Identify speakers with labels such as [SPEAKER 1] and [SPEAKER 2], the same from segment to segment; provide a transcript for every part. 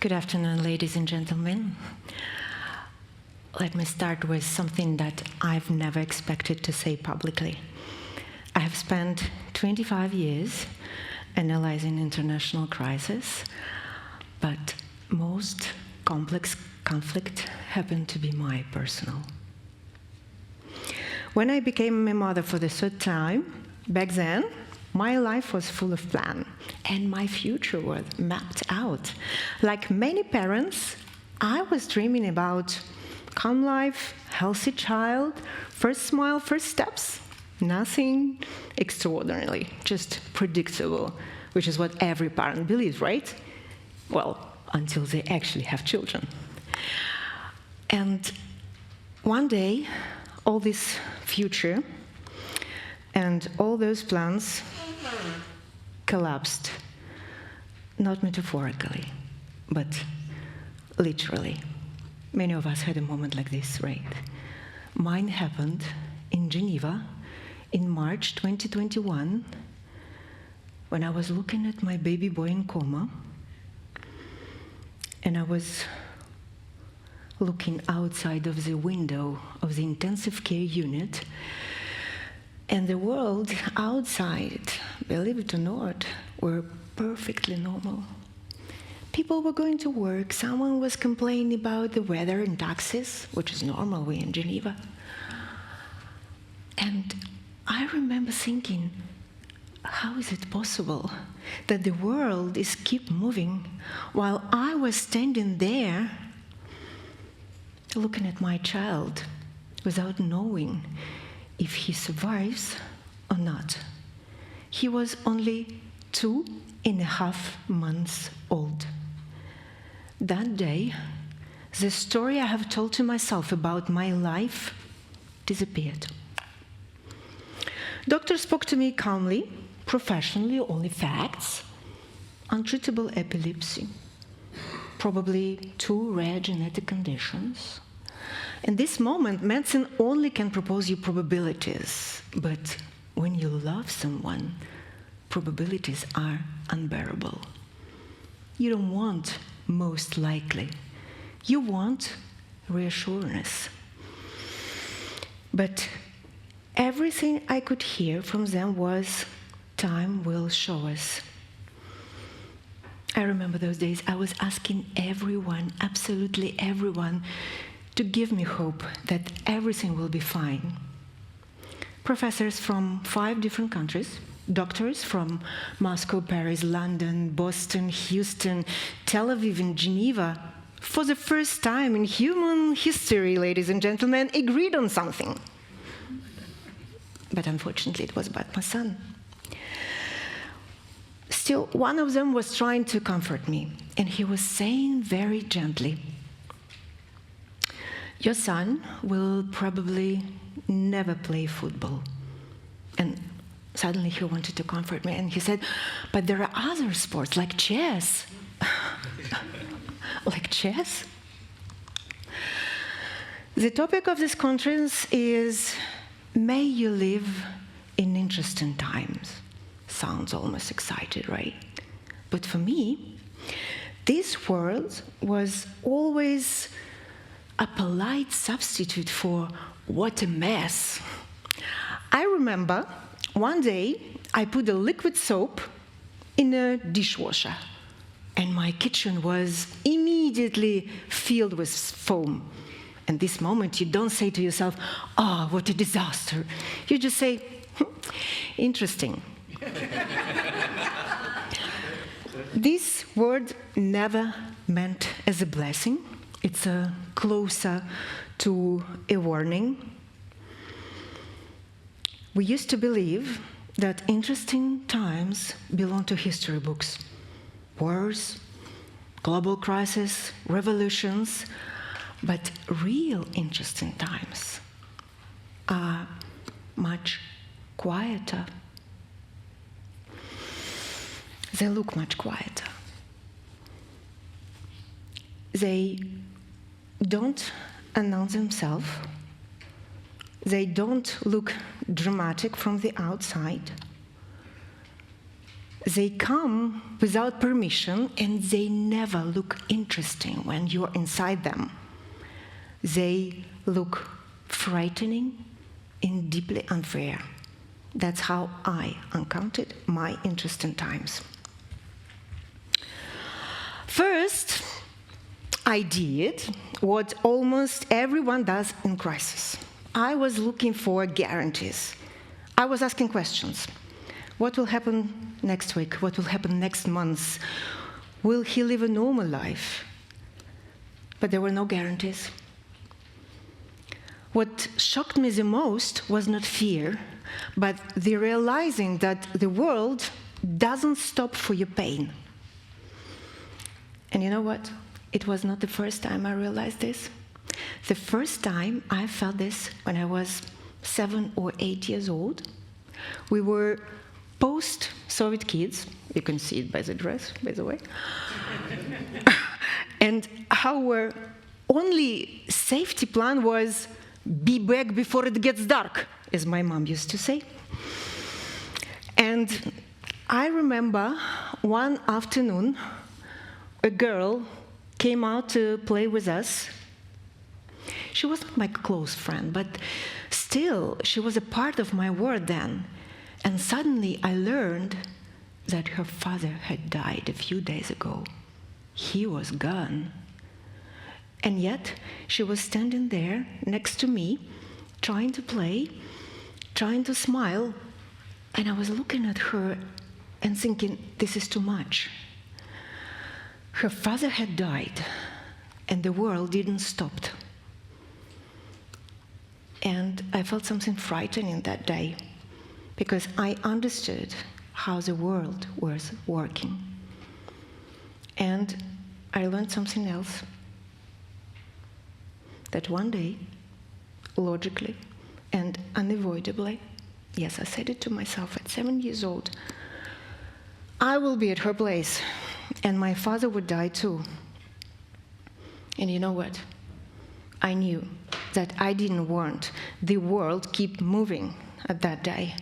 [SPEAKER 1] Good afternoon, ladies and gentlemen. Let me start with something that I've never expected to say publicly. I have spent 25 years analyzing international crises, but most complex conflict happened to be my personal. When I became a mother for the third time, back then, my life was full of plan, and my future was mapped out. Like many parents, I was dreaming about calm life, healthy child, first smile, first steps. Nothing extraordinary, just predictable, which is what every parent believes, right? Well, until they actually have children. And one day, all this future and all those plans collapsed, not metaphorically, but literally. Many of us had a moment like this, right? Mine happened in Geneva in March 2021, when I was looking at my baby boy in coma, and I was looking outside of the window of the intensive care unit, and the world outside, believe it or not, were perfectly normal. People were going to work, someone was complaining about the weather and taxes, which is normal, we in Geneva. And I remember thinking, how is it possible that the world is keep moving while I was standing there looking at my child without knowing if he survives or not. He was only 2.5 months old. That day, the story I have told to myself about my life disappeared. Doctor spoke to me calmly, professionally, only facts, untreatable epilepsy, probably 2 rare genetic conditions. In this moment, medicine only can propose you probabilities, but when you love someone, probabilities are unbearable. You don't want most likely. You want reassurance. But everything I could hear from them was, time will show us. I remember those days I was asking everyone, absolutely everyone, to give me hope that everything will be fine. Professors from 5 different countries, doctors from Moscow, Paris, London, Boston, Houston, Tel Aviv, and Geneva, for the first time in human history, ladies and gentlemen, agreed on something. But unfortunately, it was about my son. Still, one of them was trying to comfort me, and he was saying very gently, your son will probably never play football. And suddenly he wanted to comfort me, and he said, but there are other sports, like chess. Like chess? The topic of this conference is, may you live in interesting times. Sounds almost excited, right? But for me, this word was always a polite substitute for what a mess. I remember one day I put a liquid soap in a dishwasher, and my kitchen was immediately filled with foam. And this moment you don't say to yourself, oh, what a disaster. You just say, interesting. This word never meant as a blessing. It's closer to a warning. We used to believe that interesting times belong to history books. Wars, global crises, revolutions, but real interesting times are much quieter. They look much quieter. They don't announce themselves. They don't look dramatic from the outside. They come without permission, and they never look interesting when you're inside them. They look frightening and deeply unfair. That's how I encountered my interesting times. First, I did what almost everyone does in crisis. I was looking for guarantees. I was asking questions. What will happen next week? What will happen next month? Will he live a normal life? But there were no guarantees. What shocked me the most was not fear, but the realizing that the world doesn't stop for your pain. And you know what? It was not the first time I realized this. The first time I felt this when I was 7 or 8 years old. We were post-Soviet kids. You can see it by the dress, by the way. And our only safety plan was be back before it gets dark, as my mom used to say. And I remember one afternoon, a girl came out to play with us. She wasn't my close friend, but still, she was a part of my world then. And suddenly I learned that her father had died a few days ago. He was gone. And yet, she was standing there next to me, trying to play, trying to smile, and I was looking at her and thinking, this is too much. Her father had died, and the world didn't stop. And I felt something frightening that day, because I understood how the world was working. And I learned something else. That one day, logically and unavoidably, yes, I said it to myself at 7 years old, I will be at her place, and my father would die too. And you know what? I knew that I didn't want the world keep moving at that day.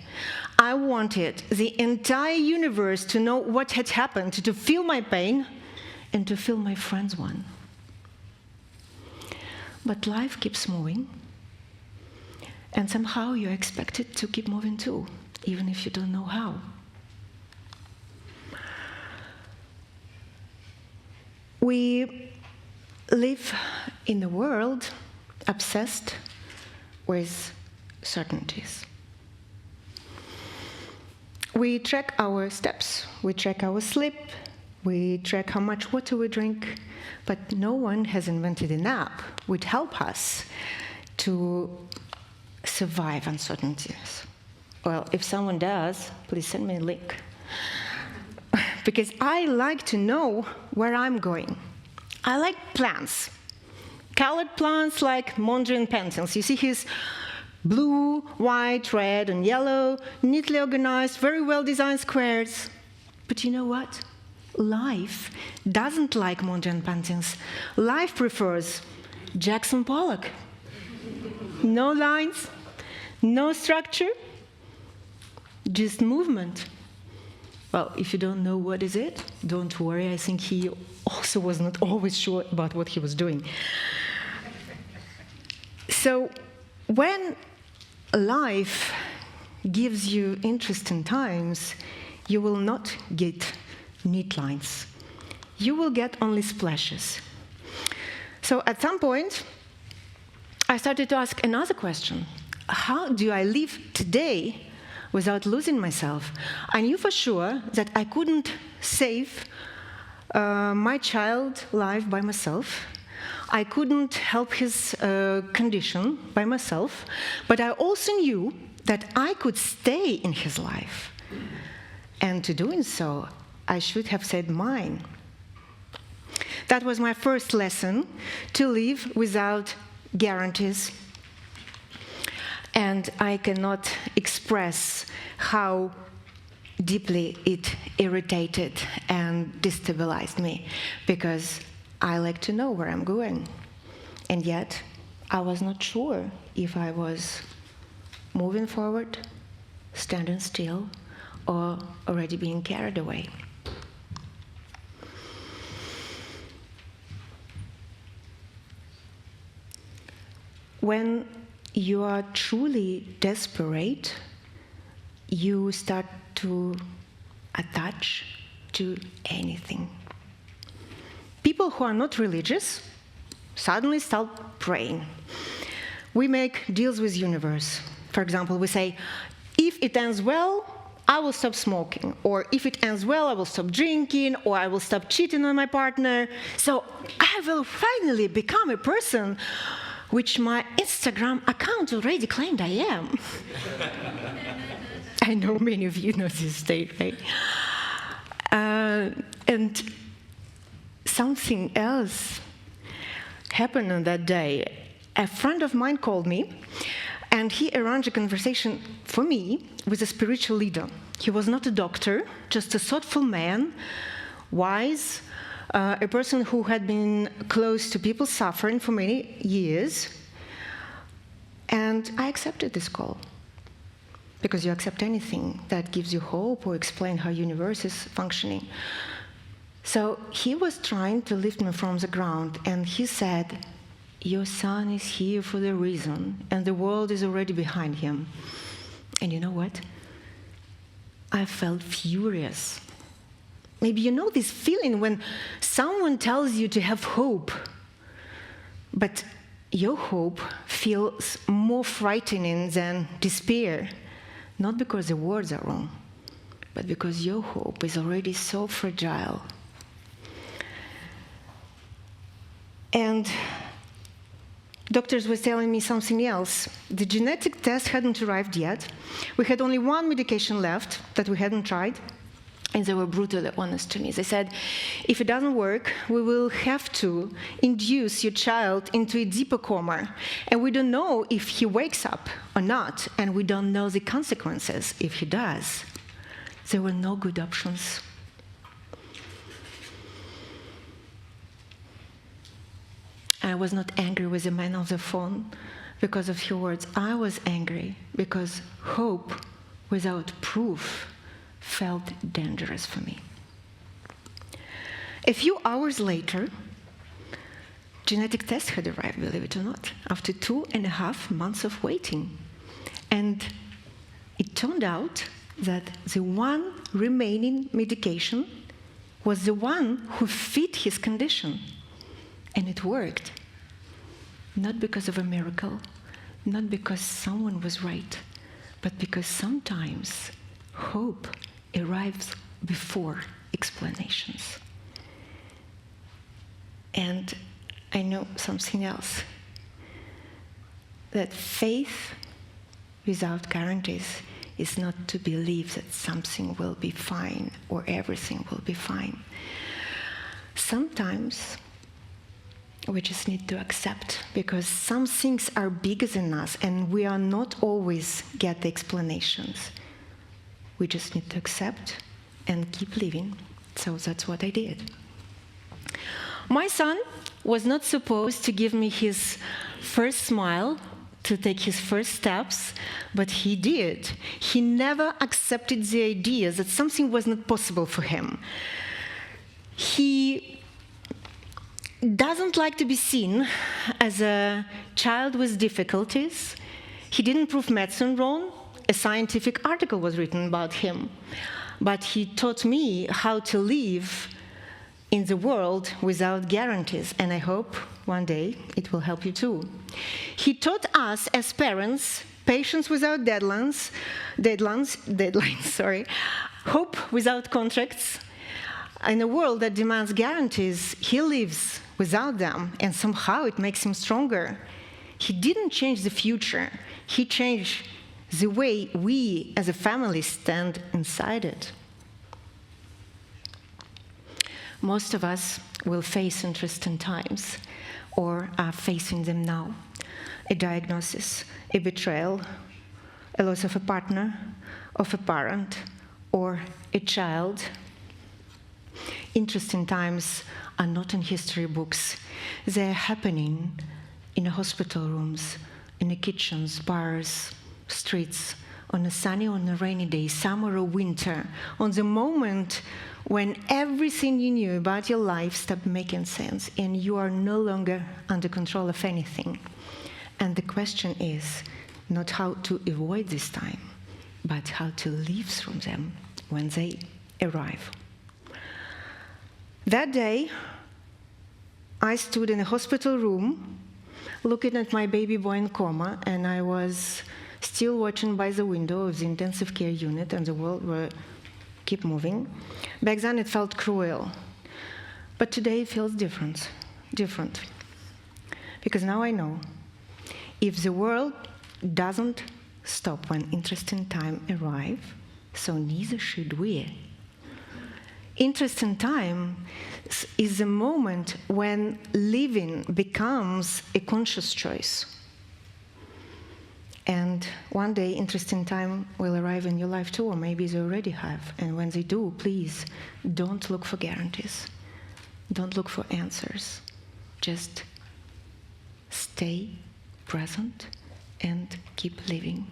[SPEAKER 1] I wanted the entire universe to know what had happened, to feel my pain, and to feel my friend's one. But life keeps moving, and somehow you're expected to keep moving too, even if you don't know how. We live in a world obsessed with certainties. We track our steps, we track our sleep, we track how much water we drink, but no one has invented an app which help us to survive uncertainties. Well, if someone does, please send me a link. Because I like to know where I'm going. I like plants. Colored plants like Mondrian paintings. You see his blue, white, red, and yellow, neatly organized, very well-designed squares. But you know what? Life doesn't like Mondrian paintings. Life prefers Jackson Pollock. No lines, no structure, just movement. Well, if you don't know what is it, don't worry. I think he also was not always sure about what he was doing. So when life gives you interesting times, you will not get neat lines. You will get only splashes. So at some point, I started to ask another question. How do I live today without losing myself? I knew for sure that I couldn't save my child's life by myself. I couldn't help his condition by myself, but I also knew that I could stay in his life. And to doing so, I should have said mine. That was my first lesson, to live without guarantees. And I cannot express how deeply it irritated and destabilized me, because I like to know where I'm going. And yet, I was not sure if I was moving forward, standing still, or already being carried away. When you are truly desperate, you start to attach to anything. People who are not religious suddenly start praying. We make deals with the universe. For example, we say, if it ends well, I will stop smoking. Or if it ends well, I will stop drinking, or I will stop cheating on my partner. So I will finally become a person which my Instagram account already claimed I am. I know many of you know this state, right? And something else happened on that day. A friend of mine called me, and he arranged a conversation for me with a spiritual leader. He was not a doctor, just a thoughtful man, wise, a person who had been close to people suffering for many years. And I accepted this call, because you accept anything that gives you hope or explain how universe is functioning. So he was trying to lift me from the ground, and he said, your son is here for the reason, and the world is already behind him. And you know what? I felt furious. Maybe you know this feeling when someone tells you to have hope, but your hope feels more frightening than despair, not because the words are wrong, but because your hope is already so fragile. And doctors were telling me something else. The genetic test hadn't arrived yet. We had only one medication left that we hadn't tried, and they were brutally honest to me. They said, if it doesn't work, we will have to induce your child into a deeper coma, and we don't know if he wakes up or not, and we don't know the consequences if he does. There were no good options. I was not angry with the man on the phone because of his words. I was angry because hope without proof felt dangerous for me. A few hours later, genetic test had arrived, believe it or not, after 2.5 months of waiting. And it turned out that the one remaining medication was the one who fit his condition. And it worked. Not because of a miracle, not because someone was right, but because sometimes hope arrives before explanations. And I know something else, that faith without guarantees is not to believe that something will be fine or everything will be fine. Sometimes we just need to accept, because some things are bigger than us and we are not always get the explanations. We just need to accept and keep living. So that's what I did. My son was not supposed to give me his first smile, to take his first steps, but he did. He never accepted the idea that something was not possible for him. He doesn't like to be seen as a child with difficulties. He didn't prove medicine wrong. A scientific article was written about him. But he taught me how to live in the world without guarantees, and I hope one day it will help you too. He taught us as parents patience without deadlines, hope without contracts. In a world that demands guarantees, he lives without them, and somehow it makes him stronger. He didn't change the future. He changed the way we as a family stand inside it. Most of us will face interesting times, or are facing them now. A diagnosis, a betrayal, a loss of a partner, of a parent, or a child. Interesting times are not in history books. They are happening in the hospital rooms, in the kitchens, bars, streets, on a sunny or on a rainy day, summer or winter, on the moment when everything you knew about your life stopped making sense and you are no longer under control of anything. And the question is not how to avoid this time, but how to live through them when they arrive. That day, I stood in a hospital room looking at my baby boy in coma, and I was still watching by the window of the intensive care unit, and the world will keep moving. Back then it felt cruel, but today it feels different. Because now I know, if the world doesn't stop when interesting time arrives, so neither should we. Interesting time is the moment when living becomes a conscious choice. And one day, interesting time will arrive in your life too, or maybe they already have. And when they do, please don't look for guarantees. Don't look for answers. Just stay present and keep living.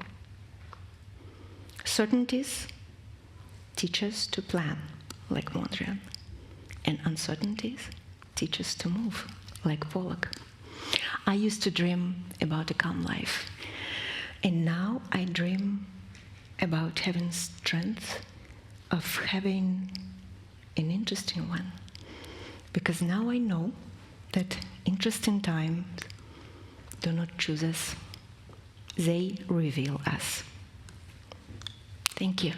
[SPEAKER 1] Certainties teach us to plan, like Mondrian. And uncertainties teach us to move, like Pollock. I used to dream about a calm life. And now I dream about having strength of having an interesting one. Because now I know that interesting times do not choose us. They reveal us. Thank you.